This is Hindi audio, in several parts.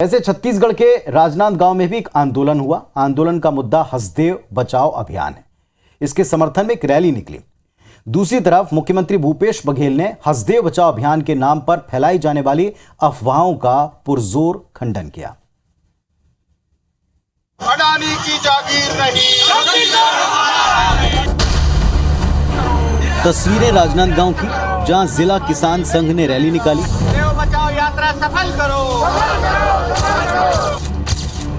ऐसे छत्तीसगढ़ के राजनांदगांव में भी एक आंदोलन हुआ। आंदोलन का मुद्दा हसदेव बचाओ अभियान है। इसके समर्थन में एक रैली निकली। दूसरी तरफ मुख्यमंत्री भूपेश बघेल ने हसदेव बचाओ अभियान के नाम पर फैलाई जाने वाली अफवाहों का पुरजोर खंडन किया। अडानी की जागीर नहीं। तस्वीरें राजनांदगांव की, जहां जिला किसान संघ ने रैली निकाली। हसदेव बचाओ यात्रा सफल करो।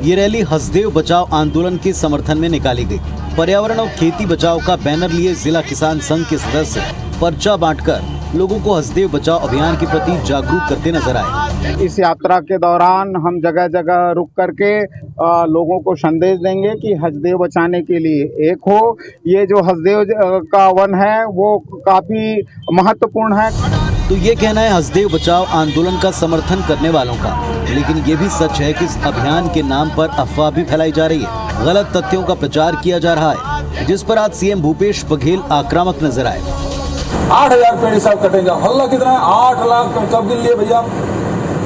ये रैली हसदेव बचाओ आंदोलन के समर्थन में निकाली गई। पर्यावरण और खेती बचाओ का बैनर लिए जिला किसान संघ के सदस्य पर्चा बांटकर लोगों को हसदेव बचाओ अभियान के प्रति जागरूक करते नजर आए। इस यात्रा के दौरान हम जगह जगह रुक करके लोगों को संदेश देंगे कि हसदेव बचाने के लिए एक हो। ये जो हसदेव का वन है वो काफी महत्वपूर्ण है। तो ये कहना है हसदेव बचाओ आंदोलन का समर्थन करने वालों का, लेकिन ये भी सच है कि इस अभियान के नाम पर अफवाह भी फैलाई जा रही है। गलत तथ्यों का प्रचार किया जा रहा है, जिस पर आज सीएम भूपेश बघेल आक्रामक नजर आए। 8,000 पेड़ साहब कटेंगे। हल्ला कितना है? 8 लाख पेड़ कब गिन लिए भैया?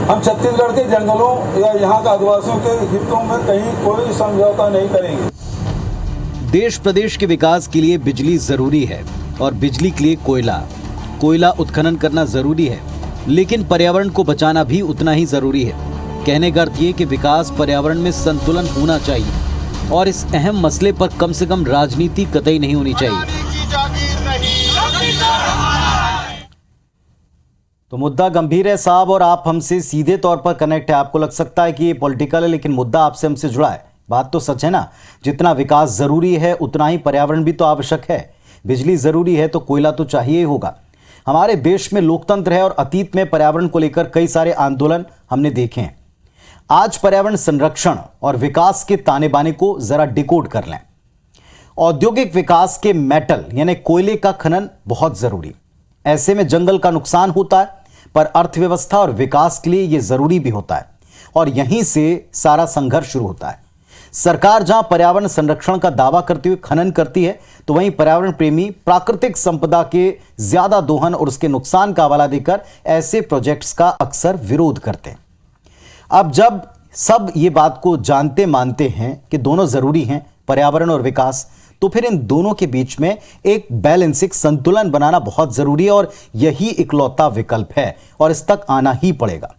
हम छत्तीसगढ़ के जंगलों या यहाँ के आदिवासियों के हितों में कहीं कोई समझौता नहीं करेंगे। देश प्रदेश के विकास के लिए बिजली जरूरी है और बिजली के लिए कोयला उत्खनन करना जरूरी है, लेकिन पर्यावरण को बचाना भी उतना ही जरूरी है। कहने का अर्थ ये कि विकास पर्यावरण में संतुलन होना चाहिए और इस अहम मसले पर कम से कम राजनीति कतई नहीं होनी चाहिए। तो मुद्दा गंभीर है साहब, और आप हमसे सीधे तौर पर कनेक्ट है। आपको लग सकता है कि ये पॉलिटिकल है, लेकिन मुद्दा आपसे हमसे जुड़ा है। बात तो सच है ना। जितना विकास जरूरी है उतना ही पर्यावरण भी तो आवश्यक है। बिजली जरूरी है तो कोयला तो चाहिए ही होगा। हमारे देश में लोकतंत्र है और अतीत में पर्यावरण को लेकर कई सारे आंदोलन हमने देखे हैं। आज पर्यावरण संरक्षण और विकास के ताने बाने को जरा डिकोड कर लें। औद्योगिक विकास के मेटल यानी कोयले का खनन बहुत जरूरी। ऐसे में जंगल का नुकसान होता है, पर अर्थव्यवस्था और विकास के लिए यह जरूरी भी होता है, और यहीं से सारा संघर्ष शुरू होता है। सरकार जहां पर्यावरण संरक्षण का दावा करते हुए खनन करती है, तो वहीं पर्यावरण प्रेमी प्राकृतिक संपदा के ज्यादा दोहन और उसके नुकसान का हवाला देकर ऐसे प्रोजेक्ट्स का अक्सर विरोध करते हैं। अब जब सब ये बात को जानते मानते हैं कि दोनों जरूरी हैं, पर्यावरण और विकास, तो फिर इन दोनों के बीच में एक बैलेंस, एक संतुलन बनाना बहुत जरूरी है, और यही इकलौता विकल्प है और इस तक आना ही पड़ेगा।